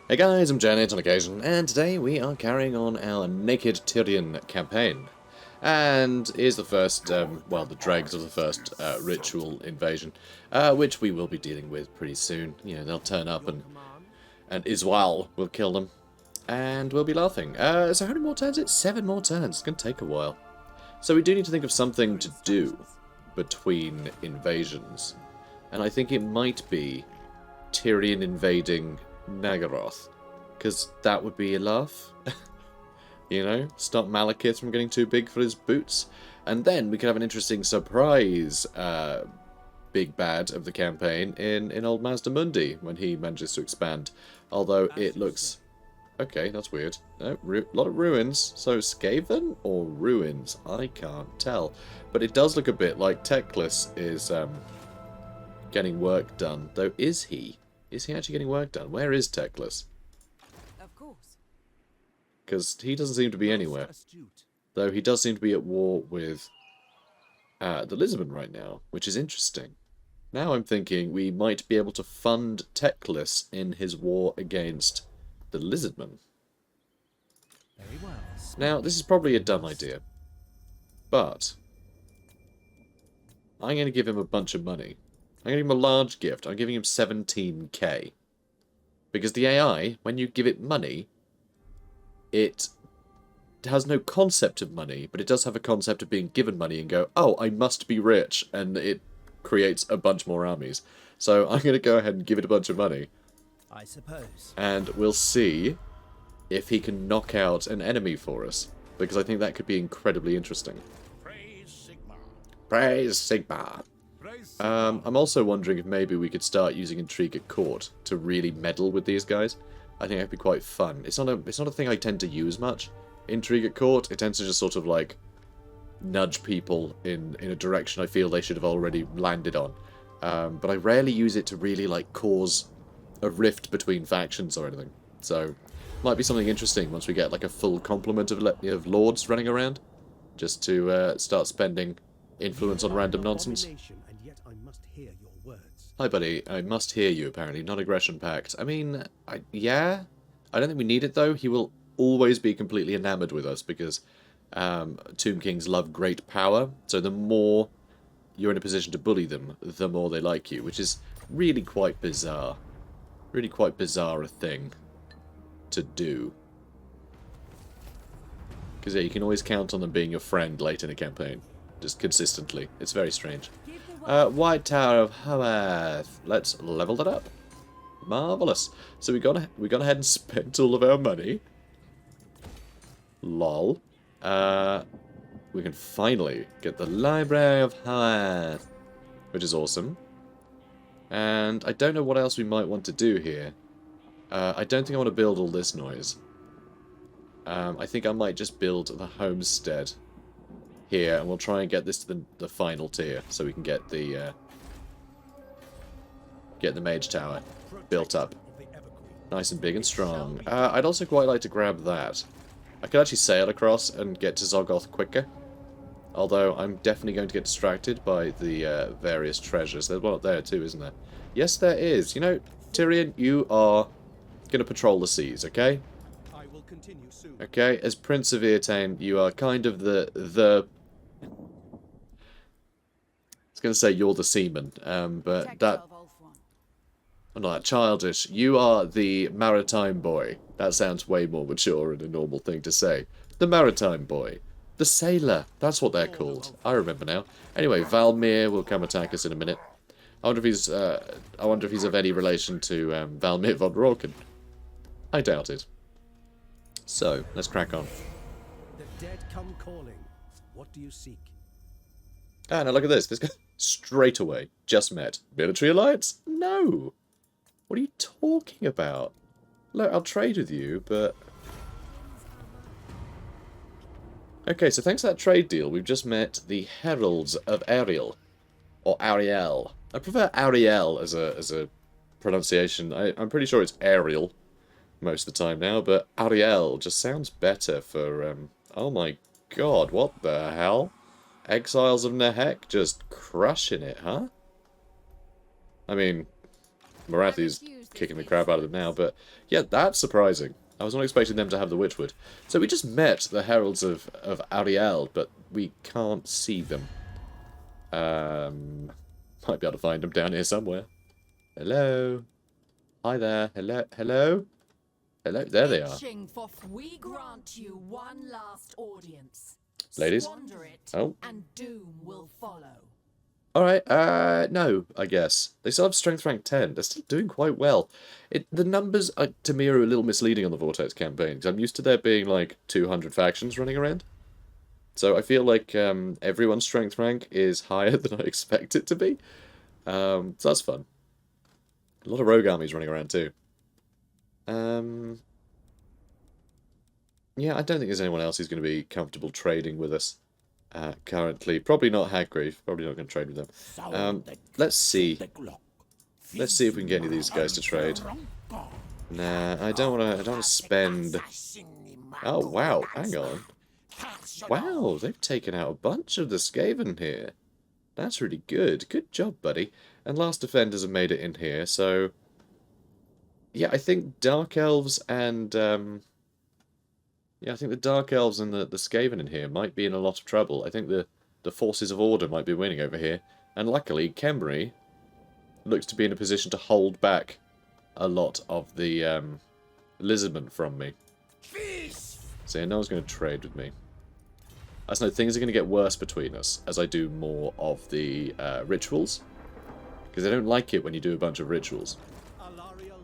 Hey guys, I'm Janet on occasion, and today we are carrying on our Naked Tyrion campaign. And here's the first, well, the dregs of the first ritual invasion, which we will be dealing with pretty soon. You know, they'll turn up and Iswal will kill them, and we'll be laughing. So how many more turns? It's 7 more turns. It's going to take a while. So we do need to think of something to do between invasions. And I think it might be Tyrion invading Nagaroth, because that would be a laugh. You know, stop Malekith from getting too big for his boots, and then we could have an interesting surprise big bad of the campaign in Old Master Mundi when he manages to expand. Although it looks okay, that's weird. No, lot of ruins. So Skaven or ruins? I can't tell, but it does look a bit like Teclis is getting work done. Though, is he? Is he actually getting work done? Where is Teclis? Of course. Because he doesn't seem to be anywhere. Though he does seem to be at war with the Lisbon right now, which is interesting. Now I'm thinking we might be able to fund Teclis in his war against the Lizardmen. Very well. Now, this is probably a dumb idea, but I'm going to give him a bunch of money. I'm going to give him a large gift. I'm giving him 17k. Because the AI, when you give it money, it has no concept of money, but it does have a concept of being given money and go, oh, I must be rich, and it creates a bunch more armies. So I'm going to go ahead and give it a bunch of money. I suppose. And we'll see if he can knock out an enemy for us, because I think that could be incredibly interesting. Praise Sigma. Praise Sigma. I'm also wondering if maybe we could start using Intrigue at Court to really meddle with these guys. I think that'd be quite fun. It's not a thing I tend to use much. Intrigue at Court, it tends to just sort of like nudge people in a direction I feel they should have already landed on. But I rarely use it to really like cause a rift between factions or anything. So might be something interesting once we get like a full complement of lords running around, just to start spending influence on random nonsense. And yet I must hear your words. Hi, buddy. I must hear you, apparently. Non-aggression pact. I mean, yeah. I don't think we need it, though. He will always be completely enamored with us because Tomb Kings love great power. So the more you're in a position to bully them, the more they like you, which is really quite bizarre. Really quite bizarre a thing to do. Because, yeah, you can always count on them being your friend late in a campaign. Just consistently. It's very strange. White Tower of Hawath. Let's level that up. Marvellous. So we gone ahead and spent all of our money. Lol. We can finally get the Library of Hawath, which is awesome. And I don't know what else we might want to do here. I don't think I want to build all this noise. I think I might just build the homestead here, and we'll try and get this to the final tier, so we can get the mage tower built up, nice and big and strong. I'd also quite like to grab that. I could actually sail across and get to Zoggoth quicker, although I'm definitely going to get distracted by the various treasures. There's one up there too, isn't there? Yes, there is. You know, Tyrion, you are going to patrol the seas, okay? I will continue soon. Okay, as Prince of Eartane, you are kind of the I was going to say you're the seaman, but that... I'm not that childish. You are the maritime boy. That sounds way more mature and a normal thing to say. The maritime boy. The sailor. That's what they're called. I remember now. Anyway, Valmir will come attack us in a minute. I wonder if he's of any relation to Valmir von Rorken. I doubt it. So, let's crack on. The dead come calling. What do you seek? Ah, now look at this. This guy straight away just met. Military alliance? No. What are you talking about? Look, I'll trade with you, but... Okay, so thanks to that trade deal, we've just met the Heralds of Ariel. Or Ariel. I prefer Ariel as a pronunciation. I'm pretty sure it's Ariel most of the time now, but Ariel just sounds better for... Oh my god, what the hell? Exiles of Nehek just crushing it, huh? I mean, Marathi's kicking the crap out of them now, but yeah, that's surprising. I was not expecting them to have the Witchwood. So we just met the Heralds of Ariel, but we can't see them. Might be able to find them down here somewhere. Hello? Hi there. Hello? Hello? Hello? There they are. We grant you one last audience. Ladies? Squander it, Oh. and doom will follow. Alright, no, I guess. They still have strength rank 10. They're still doing quite well. The numbers, to me, are a little misleading on the Vortex campaign, because I'm used to there being, like, 200 factions running around. So I feel like everyone's strength rank is higher than I expect it to be. So that's fun. A lot of rogue armies running around, too. Yeah, I don't think there's anyone else who's going to be comfortable trading with us. Currently, probably not Haggrave. Probably not going to trade with them. Let's see. Let's see if we can get any of these guys to trade. Nah, I don't want to spend. Oh wow, hang on. Wow, they've taken out a bunch of the Skaven here. That's really good. Good job, buddy. And Last Defenders have made it in here, so yeah, I think Dark Elves and yeah, I think the Dark Elves and the Skaven in here might be in a lot of trouble. I think the Forces of Order might be winning over here. And luckily, Khemri looks to be in a position to hold back a lot of the Lizardmen from me. So yeah, no one's going to trade with me. I just know things are going to get worse between us as I do more of the rituals. Because they don't like it when you do a bunch of rituals.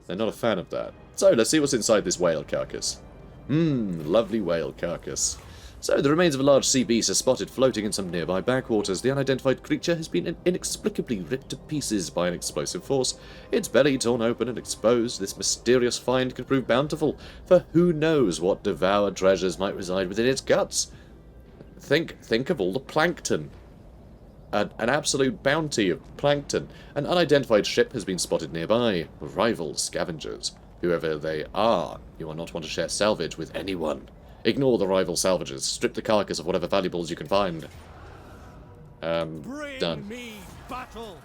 They're not a fan of that. So, let's see what's inside this whale carcass. Lovely whale carcass. So, the remains of a large sea beast are spotted floating in some nearby backwaters. The unidentified creature has been inexplicably ripped to pieces by an explosive force. Its belly torn open and exposed. This mysterious find could prove bountiful, for who knows what devoured treasures might reside within its guts. Think of all the plankton. An absolute bounty of plankton. An unidentified ship has been spotted nearby. Rival scavengers. Whoever they are, you will not want to share salvage with anyone. Ignore the rival salvagers. Strip the carcass of whatever valuables you can find. Done. Me battle.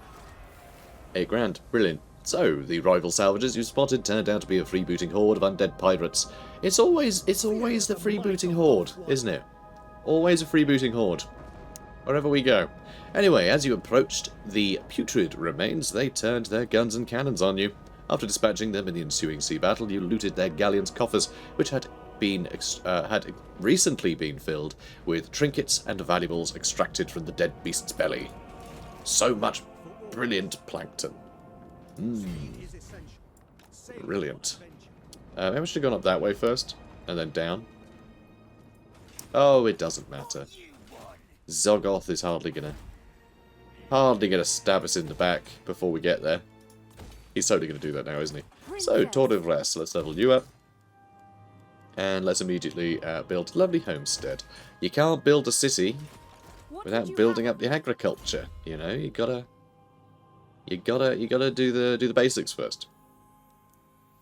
8 grand. Brilliant. So, the rival salvagers you spotted turned out to be a freebooting horde of undead pirates. It's always the freebooting horde, isn't it? Always a freebooting horde. Wherever we go. Anyway, as you approached the putrid remains, they turned their guns and cannons on you. After dispatching them in the ensuing sea battle, you looted their galleon's coffers, which had recently been filled with trinkets and valuables extracted from the dead beast's belly. So much brilliant plankton. Brilliant. Maybe I should have gone up that way first, and then down. Oh, it doesn't matter. Zoggoth is hardly gonna stab us in the back before we get there. He's totally gonna do that now, isn't he? So, Tour de Vresse, let's level you up. And let's immediately build a lovely homestead. You can't build a city without building up the agriculture. You know, you gotta do the basics first.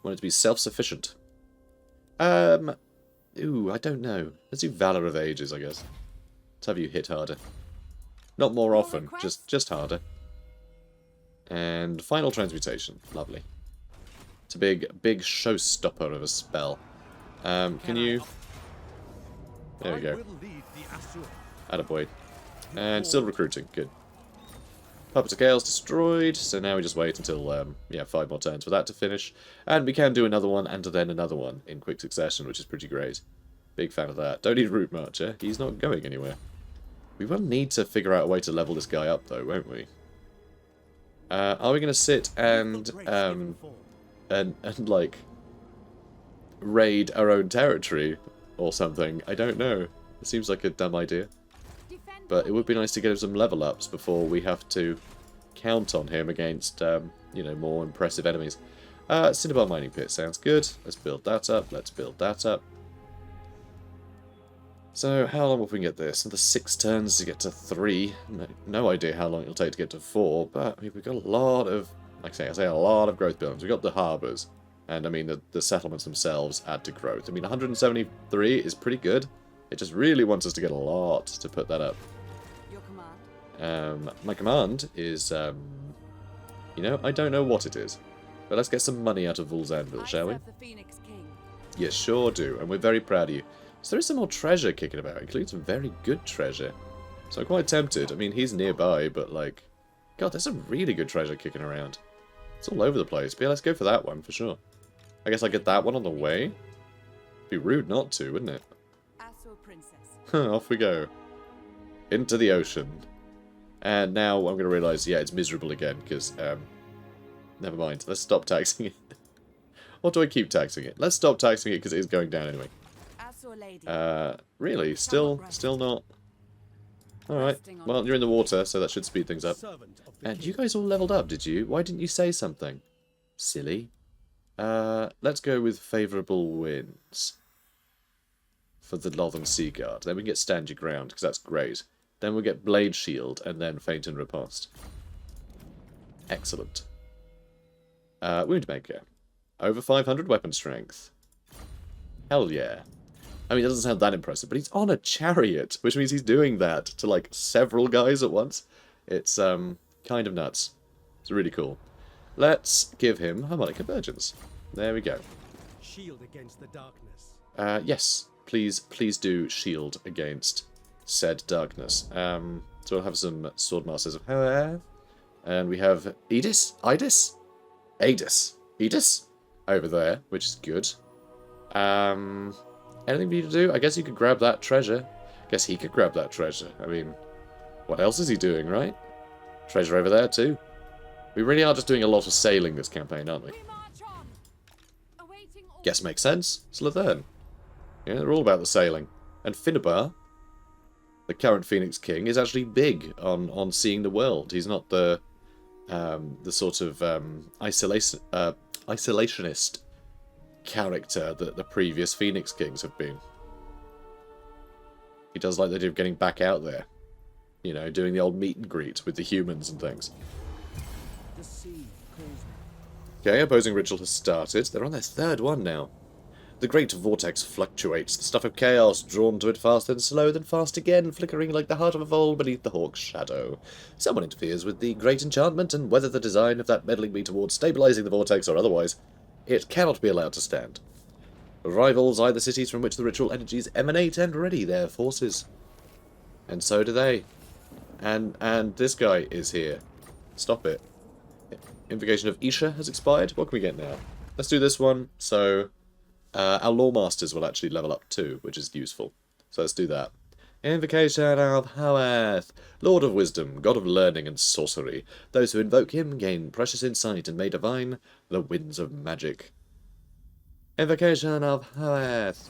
Want it to be self-sufficient. Ooh, I don't know. Let's do Valor of Ages, I guess. Let's have you hit harder. Not more often, just harder. And final transmutation. Lovely. It's a big showstopper of a spell. Can you... There we go. Attaboy. And still recruiting. Good. Puppet of Chaos destroyed, so now we just wait until, yeah, 5 more turns for that to finish. And we can do another one, and then another one in quick succession, which is pretty great. Big fan of that. Don't need Root Marcher. He's not going anywhere. We will need to figure out a way to level this guy up, though, won't we? Are we going to sit and, like, raid our own territory or something? I don't know. It seems like a dumb idea. But it would be nice to get him some level ups before we have to count on him against, you know, more impressive enemies. Cinnabar Mining Pit sounds good. Let's build that up. Let's build that up. So, how long will we get this? Another 6 turns to get to 3. No idea how long it'll take to get to 4, but I mean, we've got a lot of, like I say a lot of growth buildings. We've got the harbours, and I mean, the settlements themselves add to growth. I mean, 173 is pretty good. It just really wants us to get a lot to put that up. Your command? My command is, you know, I don't know what it is. But let's get some money out of Vul's Anvil, shall we? serve the Phoenix King. You sure do, and we're very proud of you. So there is some more treasure kicking about, including some very good treasure. So I'm quite tempted. I mean, he's nearby, but like... God, there's some really good treasure kicking around. It's all over the place. But yeah, let's go for that one, for sure. I guess I'll get that one on the way. Be rude not to, wouldn't it? Asur Princess. Off we go. Into the ocean. And now I'm going to realise, yeah, it's miserable again, because, never mind. Let's stop taxing it. Or do I keep taxing it? Let's stop taxing it, because it is going down anyway. Asur Lady. Really? Still not? Alright. Well, you're in the water, so that should speed things up. Servant of the And king. you guys all leveled up, did you? Why didn't you say something? Silly. Let's go with favourable winds. For the Northern Sea Guard. Then we get Stand Your Ground, because that's great. Then we'll get Blade Shield, and then Feint and Riposte. Excellent. Woundmaker. Over 500 weapon strength. Hell yeah. I mean, it doesn't sound that impressive, but he's on a chariot, which means he's doing that to, like, several guys at once. It's, kind of nuts. It's really cool. Let's give him Harmonic Convergence. There we go. Shield against the darkness. Yes. Please do shield against said darkness. So we'll have some Swordmasters of Hoeth. And we have Edis? Edis? Over there, which is good. Anything for you to do? I guess you could grab that treasure. Guess he could grab that treasure. I mean, what else is he doing, right? Treasure over there, too. We really are just doing a lot of sailing this campaign, aren't we? We march on. Awaiting orders. Guess makes sense. Slathern. Yeah, they're all about the sailing. And Finnabar, the current Phoenix King, is actually big on seeing the world. He's not the sort of isolationist character that the previous Phoenix Kings have been. He does like the idea of getting back out there. You know, doing the old meet and greet with the humans and things. The sea calls me. Okay, opposing ritual has started. They're on their third one now. The great vortex fluctuates, the stuff of chaos, drawn to it fast and slow, then fast again, flickering like the heart of a vole beneath the hawk's shadow. Someone interferes with the great enchantment, and whether the design of that meddling be towards stabilizing the vortex or otherwise, it cannot be allowed to stand. Rivals eye the cities from which the ritual energies emanate and ready their forces. And so do they. And this guy is here. Stop it. Invocation of Isha has expired. What can we get now? Let's do this one. So, our Lawmasters will actually level up too, which is useful. So let's do that. Invocation of Hoeth, Lord of Wisdom, God of Learning and Sorcery. Those who invoke him gain precious insight and may divine the winds of magic. Invocation of Hoeth.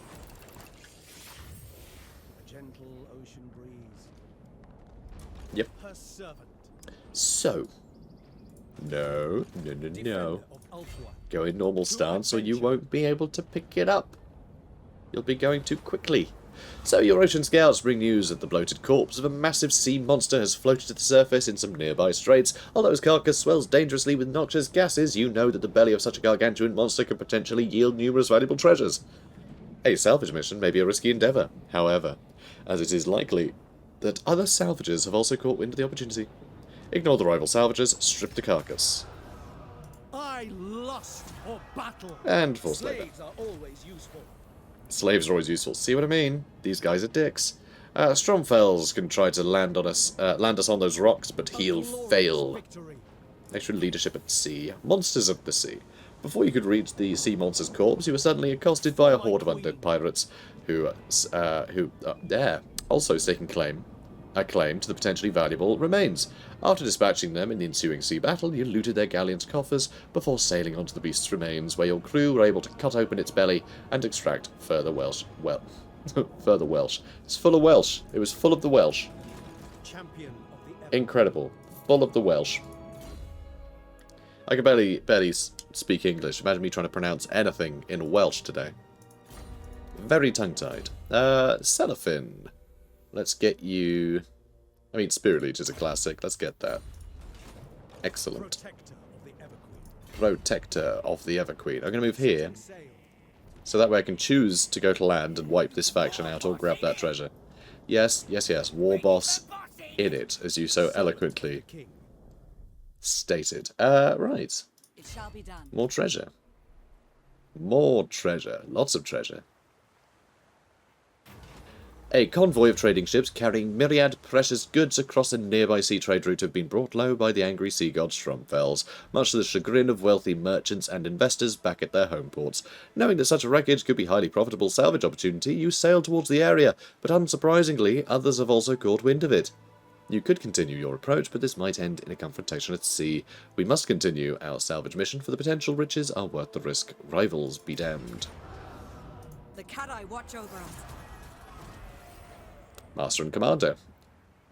A gentle ocean breeze. Yep. Her servant. So. No. Defender of Ultua. Go in normal stance or you won't be able to pick it up. You'll be going too quickly. So your ocean scouts bring news that the bloated corpse of a massive sea monster has floated to the surface in some nearby straits. Although its carcass swells dangerously with noxious gases, you know that the belly of such a gargantuan monster could potentially yield numerous valuable treasures. A salvage mission may be a risky endeavour, however, as it is likely that other salvagers have also caught wind of the opportunity. Ignore the rival salvagers, strip the carcass. I lust for battle. And force labour. Slaves are always useful. Slaves are always useful. See what I mean? These guys are dicks. Stromfells can try to land us on those rocks, but he'll A glorious fail. victory. Extra leadership at sea. Monsters of the sea. Before you could reach the sea monster's corpse, you were suddenly accosted by a horde of undead pirates who also staking claim to the potentially valuable remains. After dispatching them in the ensuing sea battle, you looted their galleon's coffers before sailing onto the beast's remains, where your crew were able to cut open its belly and extract further Welsh. Further Welsh. It's full of Welsh. It was full of the Welsh. Champion of the ever. Incredible. Full of the Welsh. I can barely speak English. Imagine me trying to pronounce anything in Welsh today. Very tongue-tied. Cellophane. Let's get you... I mean, Spirit Leech is a classic. Let's get that. Excellent. Protector of the Everqueen. Protector of the Everqueen. I'm going to move here, Sail. so that way I can choose to go to land and wipe this faction out or grab that treasure. Yes, yes, yes. War boss in it, as you so eloquently King. stated. Right. It shall be done. More treasure. More treasure. Lots of treasure. A convoy of trading ships carrying myriad precious goods across a nearby sea trade route have been brought low by the angry sea god Stromfels, much to the chagrin of wealthy merchants and investors back at their home ports. Knowing that such a wreckage could be highly profitable salvage opportunity, you sail towards the area, but unsurprisingly, others have also caught wind of it. You could continue your approach, but this might end in a confrontation at sea. We must continue our salvage mission, for the potential riches are worth the risk. Rivals be damned. The Cat-Eye watch over us. Master and Commander.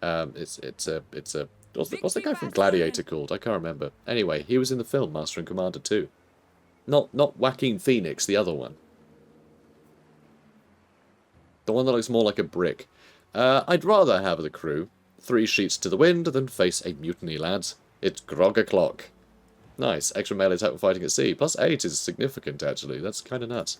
What's the guy from Gladiator called? I can't remember. Anyway, he was in the film Master and Commander 2. Not Joaquin Phoenix, the other one. The one that looks more like a brick. I'd rather have the crew 3 sheets to the wind than face a mutiny, lads. It's grog o'clock. Nice. Extra melee attack for fighting at sea. Plus 8 is significant, actually. That's kind of nuts.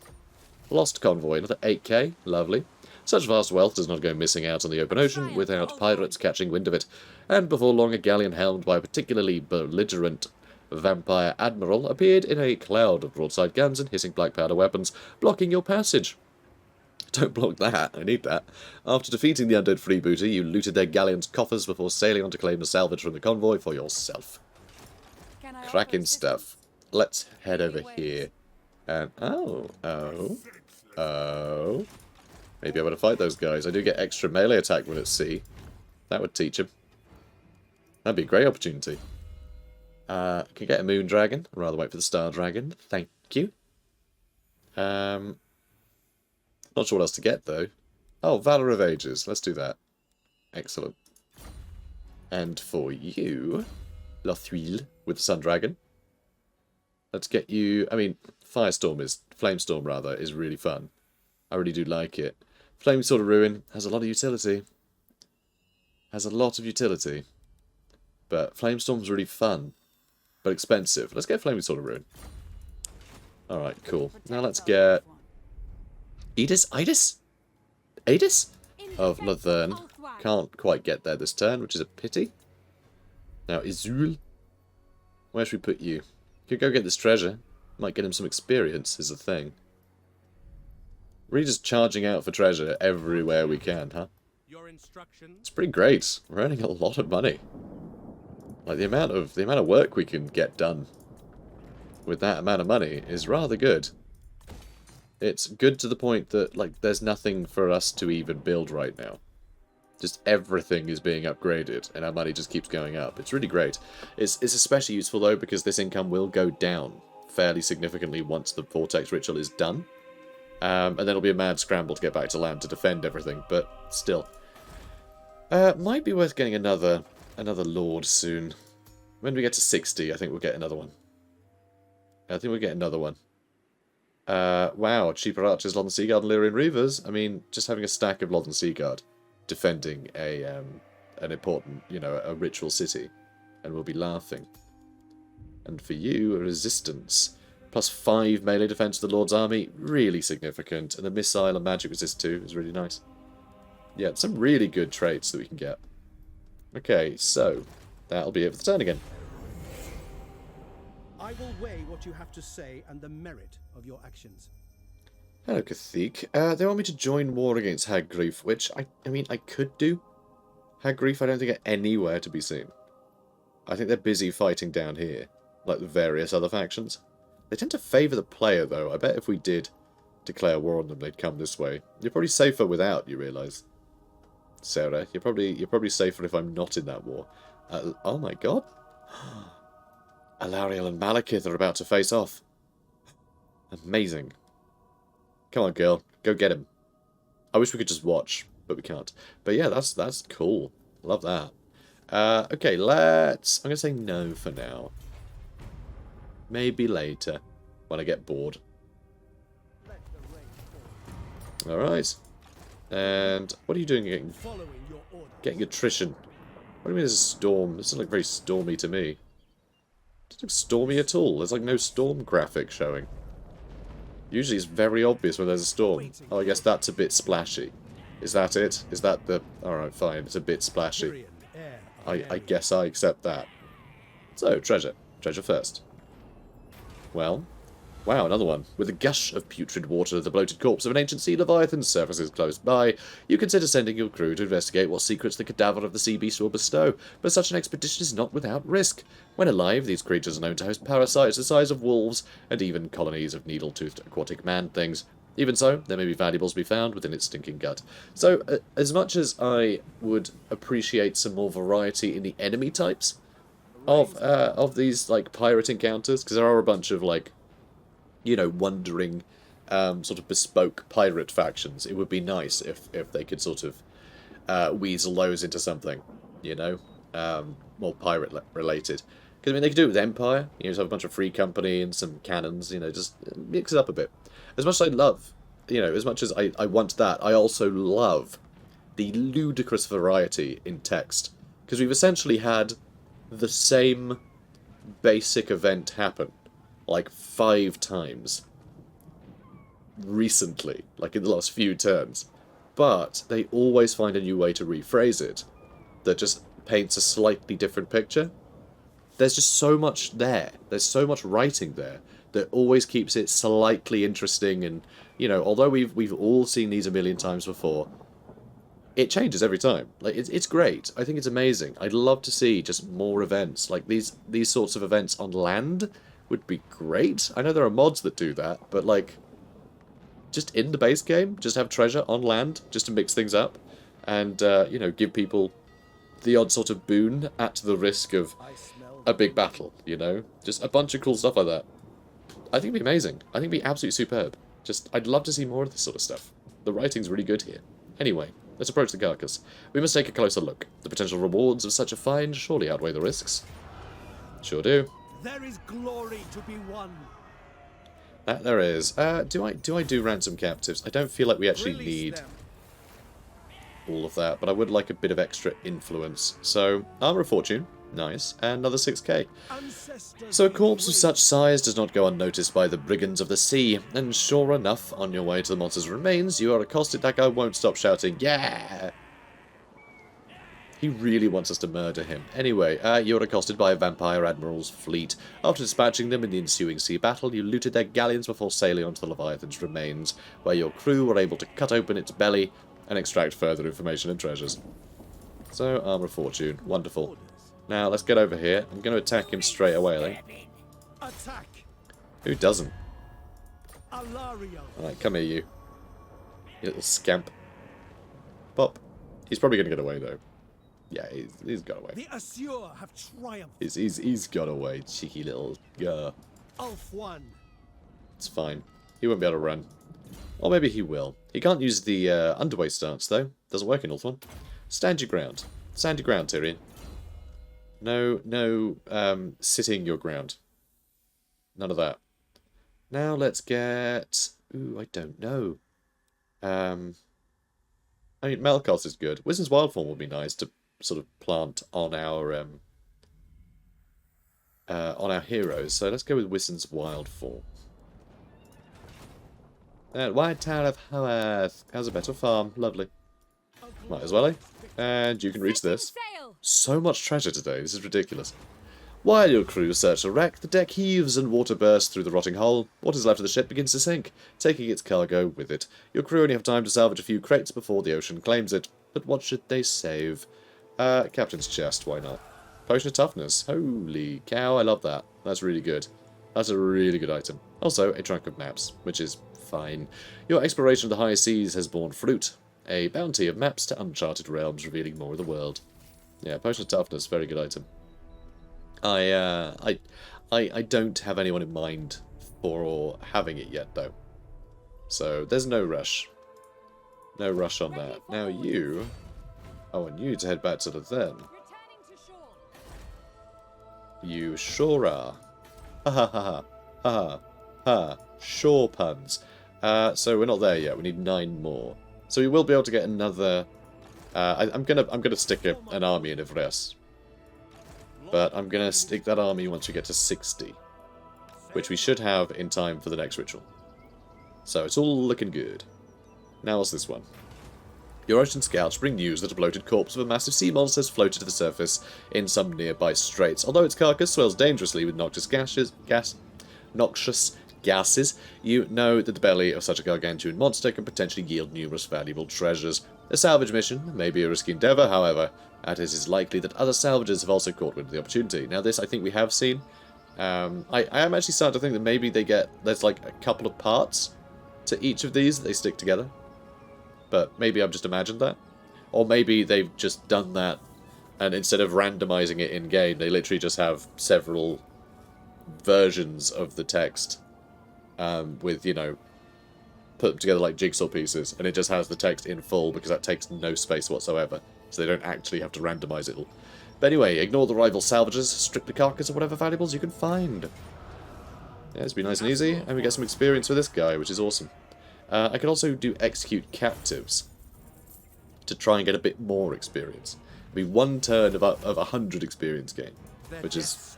Lost convoy. Another 8k. Lovely. Such vast wealth does not go missing out on the open ocean without pirates catching wind of it. And before long, a galleon helmed by a particularly belligerent vampire admiral appeared in a cloud of broadside guns and hissing black powder weapons, blocking your passage. Don't block that, I need that. After defeating the undead freebooter, you looted their galleon's coffers before sailing on to claim the salvage from the convoy for yourself. Cracking stuff. Let's head over here. And, oh. Maybe I'm going to fight those guys. I do get extra melee attack when at sea. That would teach him. That'd be a great opportunity. Can get a moon dragon. I'd rather wait for the star dragon. Thank you. Not sure what else to get, though. Oh, Valor of Ages. Let's do that. Excellent. And for you, Lothwil with the Sun Dragon. Let's get you... I mean, Flamestorm, rather, is really fun. I really do like it. Flame Sword of Ruin has a lot of utility. But Flamestorm's really fun. But expensive. Let's get Flaming Sword of Ruin. Alright, cool. Now let's get... Adis of Lathern. Can't quite get there this turn, which is a pity. Now, Izul. Where should we put you? Could go get this treasure. Might get him some experience, is the thing. Really just charging out for treasure everywhere we can, huh? It's pretty great. We're earning a lot of money. Like, the amount of work we can get done with that amount of money is rather good. It's good to the point that, like, there's nothing for us to even build right now. Just everything is being upgraded, and our money just keeps going up. It's really great. It's especially useful, though, because this income will go down fairly significantly once the vortex ritual is done. And then it'll be a mad scramble to get back to land to defend everything, but still. Might be worth getting another lord soon. When we get to 60, I think we'll get another one. Wow, cheaper archers, Lothern Seaguard, and Lyrian Reavers. I mean, just having a stack of Lothern Seaguard defending an important, a ritual city, and we'll be laughing. And for you, a resistance. Plus 5 melee defense to the Lord's army, really significant. And the missile and magic resist too is really nice. Yeah, some really good traits that we can get. Okay, so that'll be it for the turn again. I will weigh what you have to say and the merit of your actions. Hello, Cathik. They want me to join war against Haggrief, which, I mean, I could do. Haggrief, I don't think are anywhere to be seen. I think they're busy fighting down here, like the various other factions. They tend to favour the player, though. I bet if we did declare war on them, they'd come this way. You're probably safer without, you realise. Sarah, you're probably safer if I'm not in that war. Oh my god. Alariel and Malekith are about to face off. Amazing. Come on, girl. Go get him. I wish we could just watch, but we can't. But yeah, that's cool. Love that. Okay, I'm going to say no for now. Maybe later, when I get bored. Alright. And what are you doing getting attrition? What do you mean there's a storm? This doesn't look very stormy to me. It doesn't look stormy at all. There's like no storm graphic showing. Usually it's very obvious when there's a storm. Oh, I guess that's a bit splashy. Is that it? Is that the... Alright, fine. It's a bit splashy. I guess I accept that. So, treasure. Treasure first. Well, wow, another one. With a gush of putrid water, the bloated corpse of an ancient sea leviathan surfaces close by. You consider sending your crew to investigate what secrets the cadaver of the sea beast will bestow, but such an expedition is not without risk. When alive, these creatures are known to host parasites the size of wolves, and even colonies of needle-toothed aquatic man-things. Even so, there may be valuables to be found within its stinking gut. So, as much as I would appreciate some more variety in the enemy types of these, like, pirate encounters, because there are a bunch of, like, you know, wandering, sort of bespoke pirate factions, it would be nice if they could sort of weasel those into something, you know, more pirate-related. Because, I mean, they could do it with Empire, you know, just have a bunch of free company and some cannons, you know, just mix it up a bit. As much as I love, you know, as much as I want that, I also love the ludicrous variety in text. Because we've essentially had the same basic event happen, like 5 times recently, like in the last few turns. But they always find a new way to rephrase it that just paints a slightly different picture. There's just so much there. There's so much writing there that always keeps it slightly interesting. And, you know, although we've all seen these a million times before, it changes every time. Like, it's great. I think it's amazing. I'd love to see just more events. Like, these sorts of events on land would be great. I know there are mods that do that, but, like, just in the base game, just have treasure on land, just to mix things up. And, you know, give people the odd sort of boon at the risk of a big battle, you know? Just a bunch of cool stuff like that. I think it'd be amazing. I think it'd be absolutely superb. Just, I'd love to see more of this sort of stuff. The writing's really good here. Anyway, let's approach the carcass. We must take a closer look. The potential rewards of such a find surely outweigh the risks. Sure do. There is glory to be won. That there is. Do I do ransom captives? I don't feel like we actually need all of that, but I would like a bit of extra influence. So, Armour of Fortune. Nice. And another 6k. So a corpse of such size does not go unnoticed by the brigands of the sea, and sure enough, on your way to the monster's remains, you are accosted. That guy won't stop shouting, yeah! He really wants us to murder him. Anyway, you are accosted by a vampire admiral's fleet. After dispatching them in the ensuing sea battle, you looted their galleons before sailing onto the Leviathan's remains, where your crew were able to cut open its belly and extract further information and treasures. So, Armour of Fortune. Wonderful. Now, let's get over here. I'm going to attack him straight away, I think. Attack. Who doesn't? Alario. Alright, come here, you. You little scamp. Pop. He's probably going to get away, though. Yeah, he's got away. The Assure have triumphed. He's got away, cheeky little... Ulf won. It's fine. He won't be able to run. Or maybe he will. He can't use the underway stance, though. Doesn't work in Ultron. Stand your ground. Stand your ground, Tyrion. No, sitting your ground. None of that. Now let's get... Ooh, I don't know. I mean, Melkos is good. Wizard's Wild Form would be nice to sort of plant on our heroes. So let's go with Wizard's Wild Form. White Tower of Hoath has a better farm. Lovely. Might as well, eh? And you can reach this. So much treasure today, this is ridiculous. While your crew search the wreck, the deck heaves and water bursts through the rotting hull. What is left of the ship begins to sink, taking its cargo with it. Your crew only have time to salvage a few crates before the ocean claims it. But what should they save? Captain's chest, why not? Potion of toughness. Holy cow, I love that. That's really good. That's a really good item. Also, a trunk of maps, which is fine. Your exploration of the high seas has borne fruit. A bounty of maps to uncharted realms revealing more of the world. Yeah, Potion of Toughness, very good item. I don't have anyone in mind for having it yet, though. So, there's no rush. No rush on that. Now you... I want you to head back to the then. You sure are. Ha ha ha ha. Ha ha. Sure puns. So we're not there yet. We need 9 more. So we will be able to get another... I'm gonna stick an army in Ivres. But I'm gonna stick that army once we get to 60. Which we should have in time for the next ritual. So it's all looking good. Now what's this one? Your ocean scouts bring news that a bloated corpse of a massive sea monster has floated to the surface in some nearby straits. Although its carcass swells dangerously with noxious gases, noxious gases, you know that the belly of such a gargantuan monster can potentially yield numerous valuable treasures. A salvage mission may be a risky endeavour, however, and it is likely that other salvagers have also caught wind of the opportunity. Now this I think we have seen. I am actually starting to think that maybe there's like a couple of parts to each of these that they stick together. But maybe I've just imagined that. Or maybe they've just done that, and instead of randomizing it in-game, they literally just have several versions of the text with, you know, put them together like jigsaw pieces, and it just has the text in full because that takes no space whatsoever. So they don't actually have to randomize it all. But anyway, ignore the rival salvagers, strip the carcass of whatever valuables you can find. Yeah, it's been nice and easy, and we get some experience with this guy, which is awesome. I can also do execute captives to try and get a bit more experience. It'll be 1 turn of 100 experience gain, which is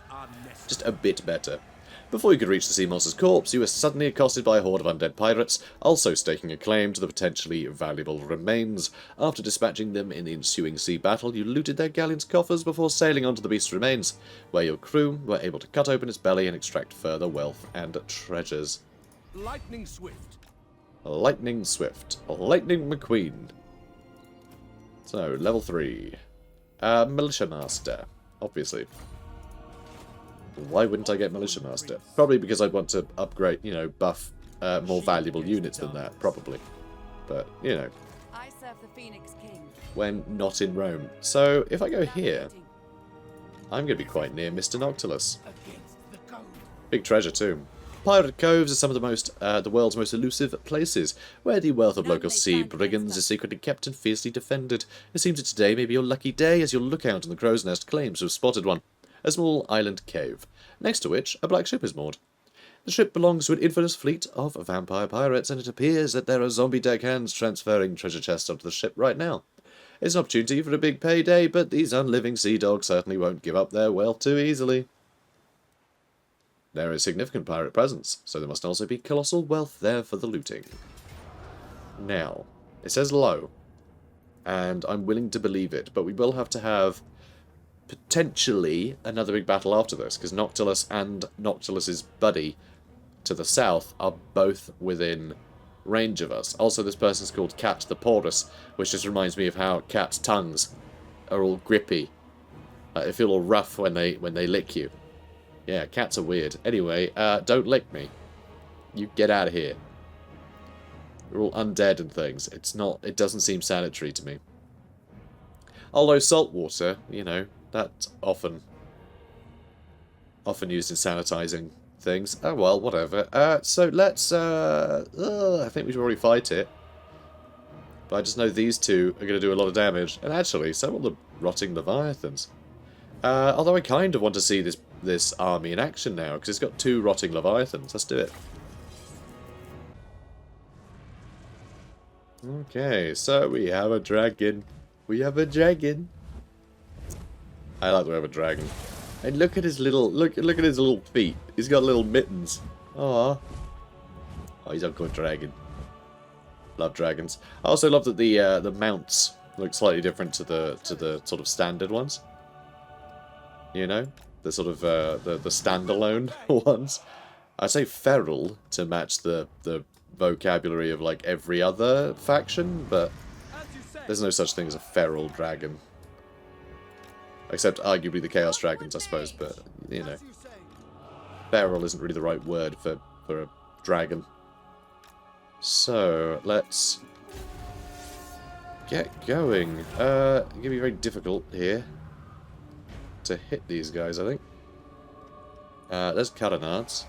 just a bit better. Before you could reach the sea monster's corpse, you were suddenly accosted by a horde of undead pirates, also staking a claim to the potentially valuable remains. After dispatching them in the ensuing sea battle, you looted their galleon's coffers before sailing onto the beast's remains, where your crew were able to cut open its belly and extract further wealth and treasures. Lightning swift. Lightning Swift. Lightning McQueen. So, level 3. Militia Master. Obviously. Why wouldn't I get Militia Master? Probably because I'd want to upgrade, you know, buff more valuable units than that, probably. But, you know. I serve the Phoenix King. When not in Rome. So, if I go here, I'm going to be quite near Mr. Noctilus. Big treasure, too. Pirate coves are some of the world's most elusive places, where the wealth of local sea brigands is secretly kept and fiercely defended. It seems that today may be your lucky day, as your lookout on the crow's nest claims to have spotted one. A small island cave, next to which a black ship is moored. The ship belongs to an infamous fleet of vampire pirates, and it appears that there are zombie deckhands transferring treasure chests onto the ship right now. It's an opportunity for a big payday, but these unliving sea dogs certainly won't give up their wealth too easily. There is significant pirate presence, so there must also be colossal wealth there for the looting. Now, it says low, and I'm willing to believe it, but we will have to have potentially another big battle after this, because Noctilus and Noctilus's buddy to the south are both within range of us. Also, this person's called Cat the Porous, which just reminds me of how cats' tongues are all grippy. They feel all rough when they lick you. Yeah, cats are weird. Anyway, don't lick me. You get out of here. We're all undead and things. It doesn't seem sanitary to me. Although salt water, you know, that's often used in sanitizing things. Oh well, whatever. So let's, I think we should already fight it. But I just know these two are going to do a lot of damage. And actually, so will the rotting leviathans. Although I kind of want to see this army in action now, because it's got 2 rotting leviathans. Let's do it. Okay, so we have a dragon. We have a dragon. I like the way we have a dragon. And look at his little look at his little feet. He's got little mittens. Aww. Oh, he's a good dragon. Love dragons. I also love that the mounts look slightly different to the sort of standard ones. You know, the sort of the standalone ones. I say feral to match the vocabulary of like every other faction, but there's no such thing as a feral dragon. Except arguably the Chaos Dragons, I suppose, but, you know. Feral isn't really the right word for a dragon. So, let's get going. It's going to be very difficult here to hit these guys, I think. There's Carronades.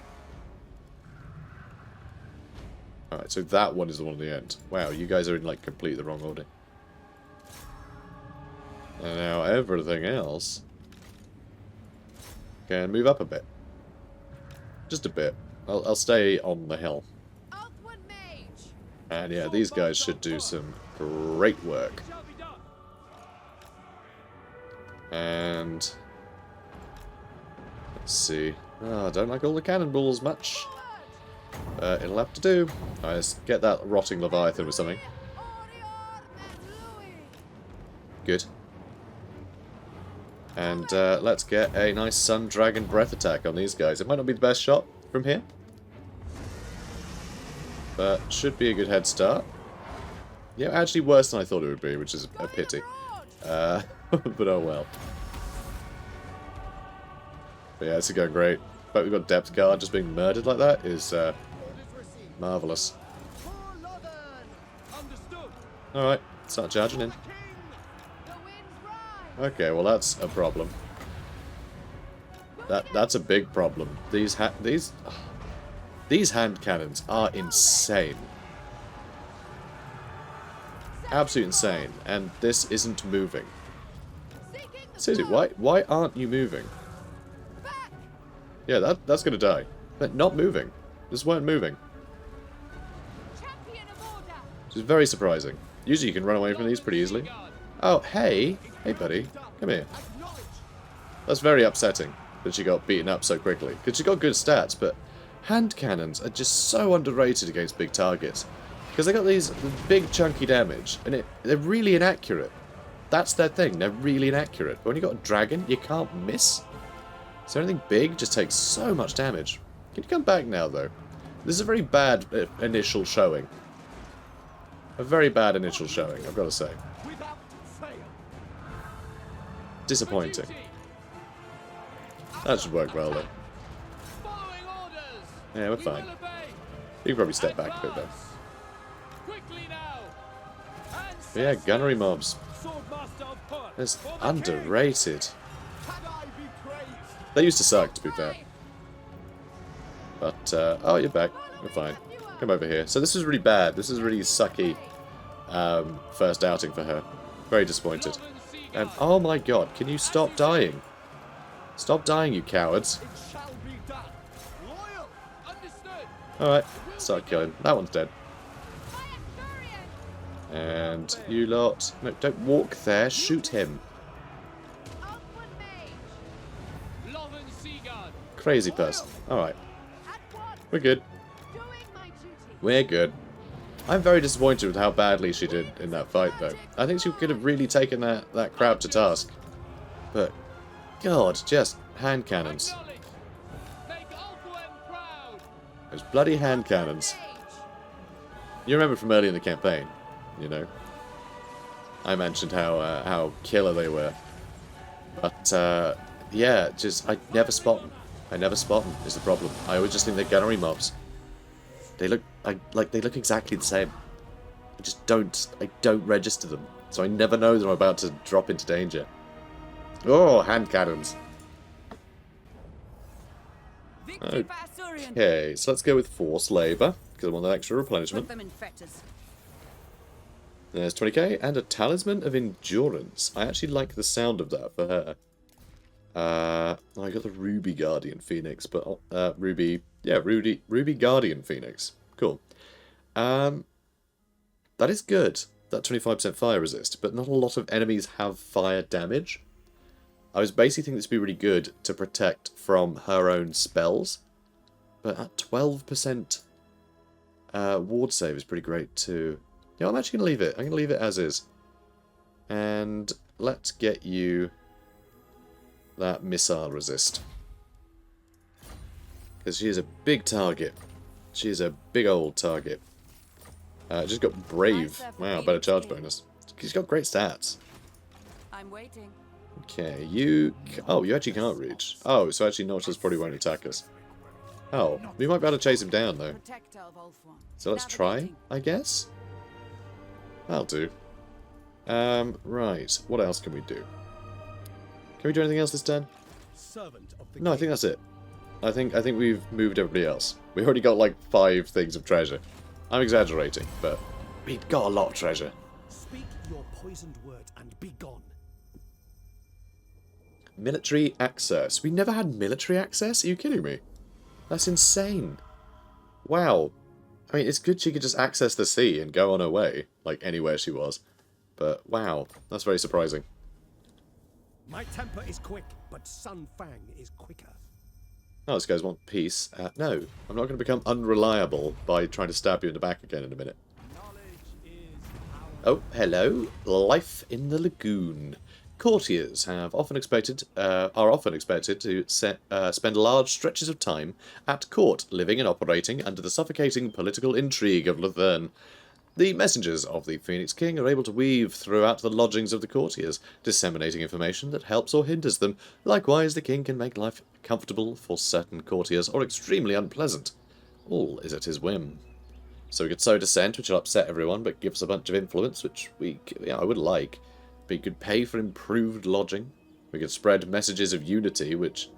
Alright, so that one is the one at the end. Wow, you guys are in, like, completely the wrong order. And now everything else can move up a bit. Just a bit. I'll stay on the hill. And yeah, these guys should do some great work. And let's see. Oh, I don't like all the cannonballs much. It'll have to do. Alright, let's get that rotting leviathan with something. Good. And let's get a nice Sun Dragon Breath attack on these guys. It might not be the best shot, from here. But should be a good head start. Yeah, actually worse than I thought it would be, which is a pity. But oh well. But yeah, this is going great. But we've got Depth Guard just being murdered like that is marvellous. Alright, start charging in. Okay, well that's a problem. That's a big problem. These hand cannons are insane. Absolutely insane. And this isn't moving. Seriously, why aren't you moving? Yeah, that's gonna die. But not moving. This weren't moving. Which is very surprising. Usually you can run away from these pretty easily. Oh, hey! Hey, buddy. Come here. That's very upsetting that she got beaten up so quickly. Because she got good stats, but hand cannons are just so underrated against big targets. Because they got these big chunky damage, and they're really inaccurate. That's their thing, they're really inaccurate. But when you got a dragon, you can't miss. So anything big just takes so much damage. Can you come back now, though? This is a very bad initial showing. A very bad initial showing, I've got to say. Disappointing. That should work well, though. Yeah, we're fine. You can probably step back a bit, though. But yeah, gunnery mobs. It's underrated. They used to suck, to be fair. But, oh, you're back. We're fine. Come over here. So this was really bad. This is really sucky first outing for her. Very disappointed. And, oh my god, can you stop dying? Stop dying, you cowards. Alright, start killing. That one's dead. And you lot... No, don't walk there. Shoot him. Crazy person. Alright. We're good. We're good. I'm very disappointed with how badly she did in that fight, though. I think she could have really taken that crowd to task. But, God, just hand cannons. Those bloody hand cannons. You remember from early in the campaign, you know. I mentioned how killer they were. But, yeah, just, I never spot them. I never spot them, is the problem. I always just think they're gunnery mobs. They look they look exactly the same. I don't register them. So I never know that I'm about to drop into danger. Oh, hand cannons. Okay, so let's go with forced labour, because I want that extra replenishment. There's 20k, and a talisman of endurance. I actually like the sound of that for her. I got the Ruby Guardian Phoenix, but Ruby Guardian Phoenix. Cool. That is good. That 25% fire resist, but not a lot of enemies have fire damage. I was basically thinking this would be really good to protect from her own spells, but at 12% ward save is pretty great too. Yeah, I'm actually gonna leave it. I'm gonna leave it as is, and let's get you that missile resist. Because she is a big target. She is a big old target. Just got brave. Wow, better charge bonus. She's got great stats. I'm waiting. Okay, you... Oh, you actually can't reach. Oh, so actually Nautilus probably won't attack us. Oh, we might be able to chase him down, though. So let's try, I guess? That'll do. Right. What else can we do? Can we do anything else this turn? No, I think that's it. I think we've moved everybody else. We already got like 5 things of treasure. I'm exaggerating, but we've got a lot of treasure. Speak your poisoned word and be gone. Military access. We never had military access? Are you kidding me? That's insane. Wow. I mean, it's good she could just access the sea and go on her way, like anywhere she was. But wow, that's very surprising. My temper is quick, but Sun Fang is quicker. Oh, this guys want peace. No, I'm not going to become unreliable by trying to stab you in the back again in a minute. Oh, hello. Life in the lagoon. courtiers are often expected to spend large stretches of time at court, living and operating under the suffocating political intrigue of Luthern. The messengers of the Phoenix King are able to weave throughout the lodgings of the courtiers, disseminating information that helps or hinders them. Likewise, the king can make life comfortable for certain courtiers or extremely unpleasant. All is at his whim. So we could sow dissent, which will upset everyone, but give us a bunch of influence, which I would like. We could pay for improved lodging. We could spread messages of unity, which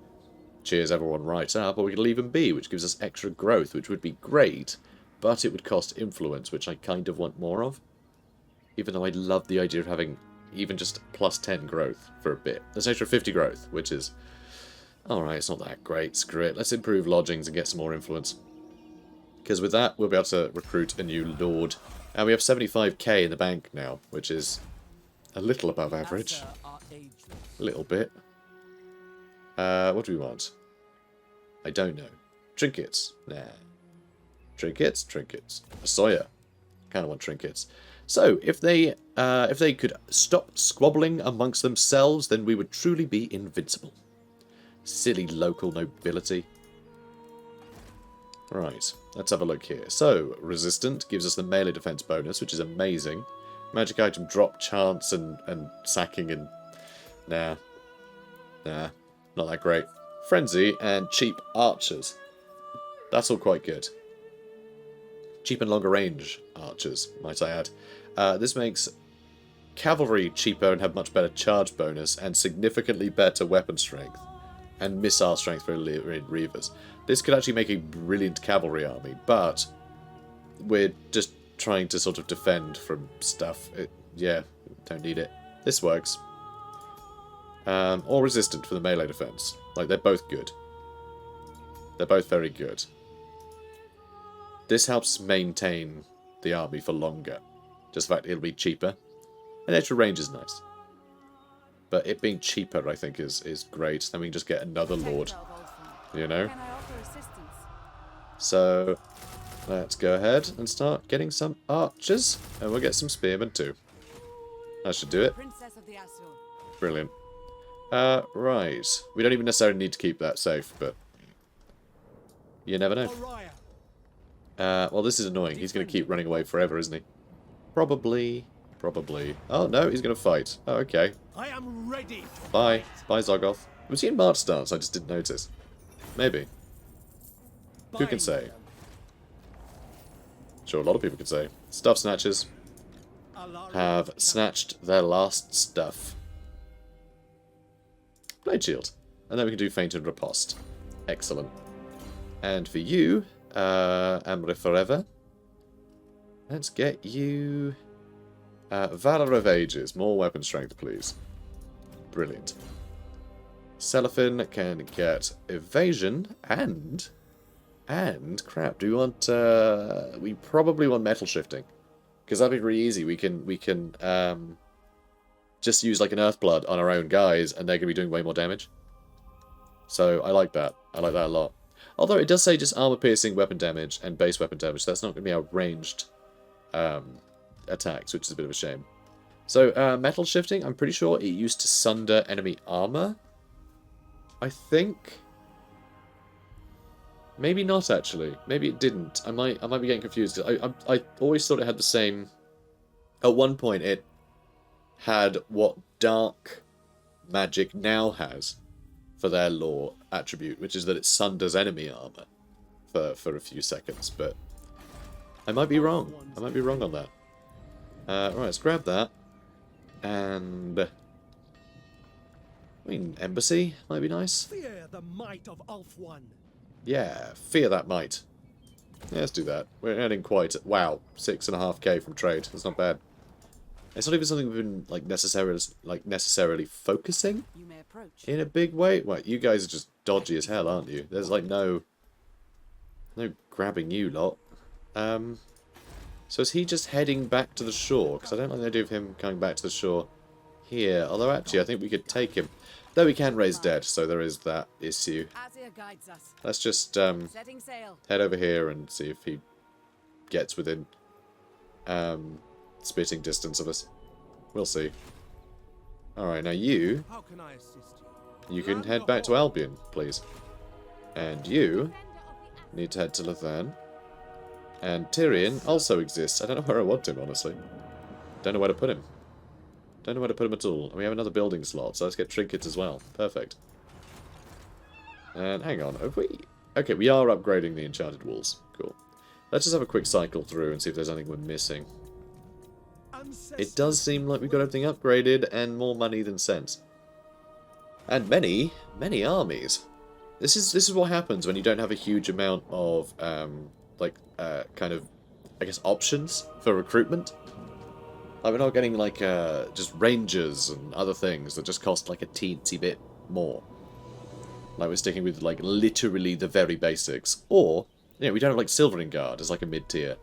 cheers everyone right up, or we could leave them be, which gives us extra growth, which would be great. But it would cost influence, which I kind of want more of. Even though I love the idea of having even just plus 10 growth for a bit. There's an extra 50 growth, which is... alright, it's not that great. Screw it. Let's improve lodgings and get some more influence. Because with that, we'll be able to recruit a new lord. And we have 75k in the bank now, which is a little above average. A little bit. What do we want? I don't know. Trinkets? Nah. Trinkets? Trinkets. A Sawyer. Kind of want trinkets. So, if they could stop squabbling amongst themselves, then we would truly be invincible. Silly local nobility. Right, let's have a look here. So, resistant gives us the melee defense bonus, which is amazing. Magic item drop chance and sacking and... Nah, not that great. Frenzy and cheap archers. That's all quite good. Cheap and longer range archers, might I add. This makes cavalry cheaper and have much better charge bonus and significantly better weapon strength and missile strength for reavers. This could actually make a brilliant cavalry army, but we're just trying to sort of defend from stuff. Yeah, don't need it. This works. Or resistant for the melee defense. Like, they're both good. They're both very good. This helps maintain the army for longer. Just the fact it'll be cheaper. And extra range is nice. But it being cheaper, I think, is great. Then we can just get another lord. You know? So, let's go ahead and start getting some archers. And we'll get some spearmen too. That should do it. Brilliant. Right. We don't even necessarily need to keep that safe, but... you never know. Well, this is annoying. He's going to keep running away forever, isn't he? Probably. Oh, no, he's going to fight. Oh, okay. I am ready. Bye. Bye, Zoggoth. Was he in March stance? I just didn't notice. Maybe. Who can say? Sure, a lot of people could say. Stuff snatchers have snatched their last stuff. Blade shield. And then we can do feint and riposte. Excellent. And for you, Amri Forever, let's get you Valor of Ages. More weapon strength, please. Brilliant. Celophin can get evasion and crap. Do we want? We probably want metal shifting, because that'd be really easy. We can just use like an Earthblood on our own guys, and they're gonna be doing way more damage. So I like that. I like that a lot. Although it does say just armor-piercing weapon damage and base weapon damage, so that's not going to be our ranged attacks, which is a bit of a shame. So, metal shifting, I'm pretty sure it used to sunder enemy armor. I think. Maybe not, actually. Maybe it didn't. I might be getting confused. I always thought it had the same... At one point, it had what dark magic now has for their lore attribute, which is that it sunders enemy armor for a few seconds, but I might be wrong. I might be wrong on that. Right, let's grab that. And I mean, embassy might be nice. Fear the might of Ulf One. Yeah, fear that might. Yeah, let's do that. We're earning quite... wow, 6.5k from trade. That's not bad. It's not even something we've been necessarily focusing in a big way. Well, you guys are just dodgy as hell, aren't you? There's like no grabbing you lot. So is he just heading back to the shore? Because I don't like the idea of him coming back to the shore here. Although actually, I think we could take him. Though we can raise dead, so there is that issue. Let's just head over here and see if he gets within spitting distance of us. We'll see. Alright, now you How can I assist you? can head back to Albion, please. And you need to head to Lathan. And Tyrion also exists. I don't know where I want him, honestly. Don't know where to put him. Don't know where to put him at all. And we have another building slot, so let's get trinkets as well. Perfect. And hang on, have we... Okay, we are upgrading the enchanted walls. Cool. Let's just have a quick cycle through and see if there's anything we're missing. It does seem like we've got everything upgraded and more money than sense. And many armies. This is what happens when you don't have a huge amount of, kind of, I guess, options for recruitment. Like, we're not getting, like, just rangers and other things that just cost, like, a teensy bit more. Like, we're sticking with, like, literally the very basics. Or, you know, we don't have, like, Silvering Guard as, like, a mid-tier.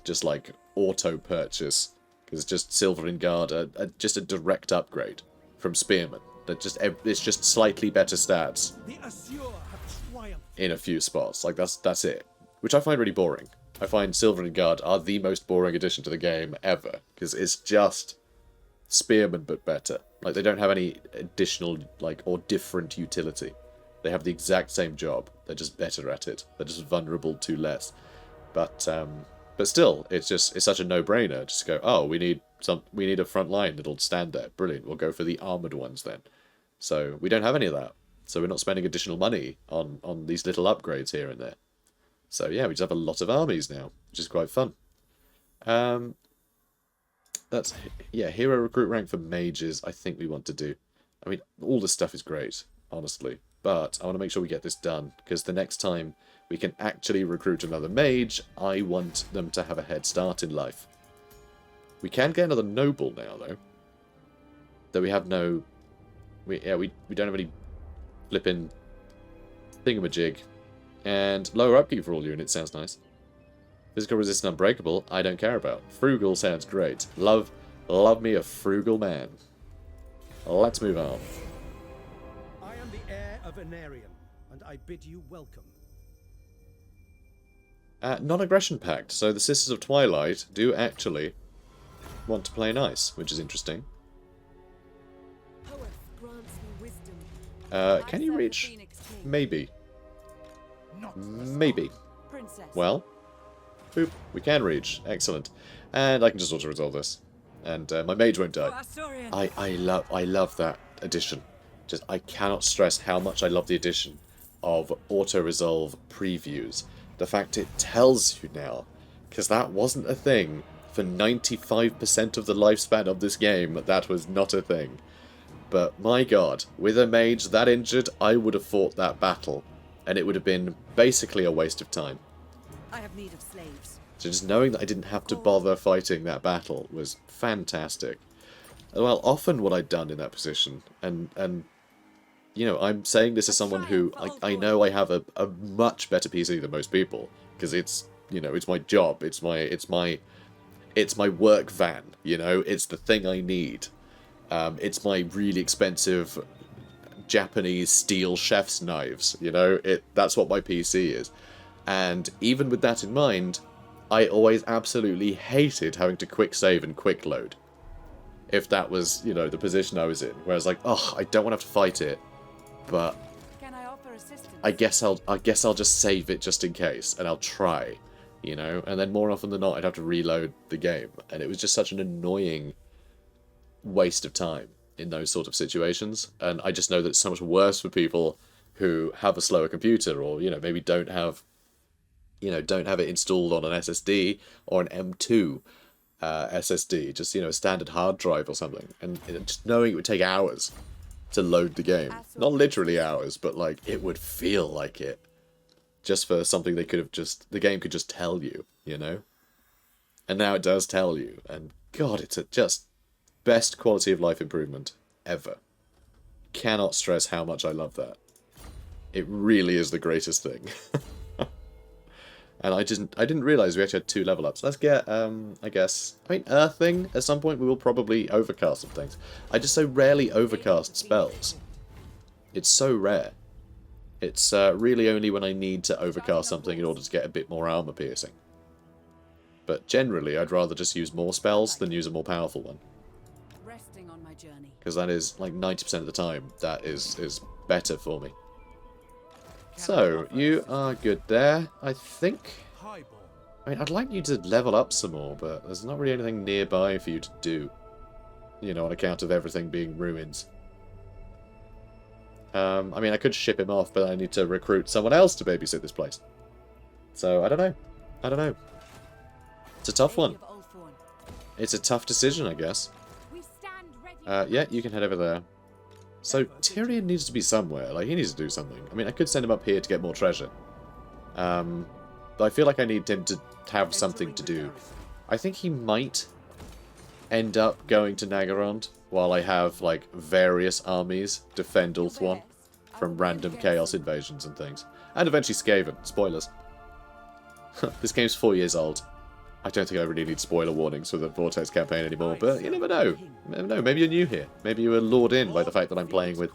Just, like, auto-purchase. Because it's just Silvering Guard, just a direct upgrade from Spearman. It's just slightly better stats The Assure have triumphed. in a few spots. Like, that's it. Which I find really boring. I find Silver and Guard are the most boring addition to the game ever. Because it's just Spearman but better. Like, they don't have any additional, like, or different utility. They have the exact same job. They're just better at it. They're just vulnerable to less. But still, it's such a no-brainer. Just go, oh, we need a front line that'll stand there. Brilliant. We'll go for the armored ones then. So we don't have any of that. So we're not spending additional money on these little upgrades here and there. So yeah, we just have a lot of armies now, which is quite fun. That's, yeah, hero recruit rank for mages, I think we want to do. I mean, all this stuff is great, honestly. But I want to make sure we get this done, because the next time we can actually recruit another mage, I want them to have a head start in life. We can get another noble now, though. Though we have no... we don't have any flipping thingamajig. And lower upkeep for all units sounds nice. Physical resistance unbreakable, I don't care about. Frugal sounds great. Love me a frugal man. Let's move on. I am the heir of Anarion, and I bid you welcome. Non-aggression pact. So the Sisters of Twilight do actually want to play nice, which is interesting. Can you reach? Maybe. Maybe. Well, boop. We can reach. Excellent. And I can just auto-resolve this. And my mage won't die. I love that addition. Just, I cannot stress how much I love the addition of auto-resolve previews. The fact it tells you now. Because that wasn't a thing. For 95% of the lifespan of this game, that was not a thing. But my god, with a mage that injured, I would have fought that battle. And it would have been basically a waste of time. I have need of slaves. So just knowing that I didn't have to bother fighting that battle was fantastic. Well, often what I'd done in that position, and you know, I'm saying this as someone who, I know I have a much better PC than most people, because it's, you know, it's my job, it's my work van, you know, it's the thing I need. It's my really expensive Japanese steel chef's knives, you know, that's what my PC is. And even with that in mind, I always absolutely hated having to quick save and quick load. If that was, you know, the position I was in, where I was like, oh, I don't want to have to fight it, but Can I offer assistance? I guess I'll just save it just in case, and I'll try, you know. And then more often than not, I'd have to reload the game, and it was just such an annoying waste of time in those sort of situations. And I just know that it's so much worse for people who have a slower computer, or, you know, maybe don't have it installed on an SSD or an M2 SSD, just, you know, a standard hard drive or something, and just knowing it would take hours to load the game. Not literally hours, but like it would feel like it. Just for something they could have the game could just tell you, you know? And now it does tell you, and god, it's a just best quality of life improvement ever. Cannot stress how much I love that. It really is the greatest thing. And I didn't realise we actually had 2 level ups. Let's get, I guess... I mean, Earthing, at some point we will probably overcast some things. I just so rarely overcast spells. It's so rare. It's really only when I need to overcast something in order to get a bit more armor piercing. But generally, I'd rather just use more spells than use a more powerful one. Resting on my journey. because that is like 90% of the time that is better for me. So, you are good there, I think. Highball. I mean, I'd like you to level up some more, but there's not really anything nearby for you to do. You know, on account of everything being ruins. I mean, I could ship him off, but I need to recruit someone else to babysit this place. So, I don't know. I don't know. It's a tough one. It's a tough decision, I guess. Yeah, you can head over there. So, Tyrion needs to be somewhere. Like, he needs to do something. I mean, I could send him up here to get more treasure. But I feel like I need him to have something to do. I think he might end up going to Nagarond while I have, like, various armies defend Ulthuan from random chaos invasions and things. And eventually Skaven. Spoilers. This game's 4 years old. I don't think I really need spoiler warnings for the Vortex campaign anymore, but you never know. You never know. Maybe you're new here. Maybe you were lured in by the fact that I'm playing with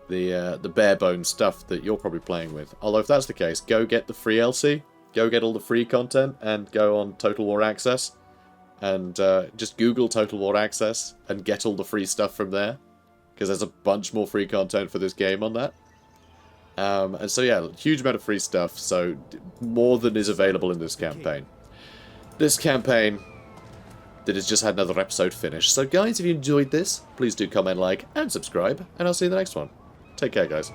the bare bones stuff that you're probably playing with. Although if that's the case, go get the free LC, go get all the free content, and go on Total War Access, and just Google Total War Access and get all the free stuff from there, because there's a bunch more free content for this game on that. And so yeah, huge amount of free stuff, so more than is available in this campaign. This campaign that has just had another episode finished. So guys, if you enjoyed this, please do comment, like, and subscribe, and I'll see you in the next one. Take care, guys.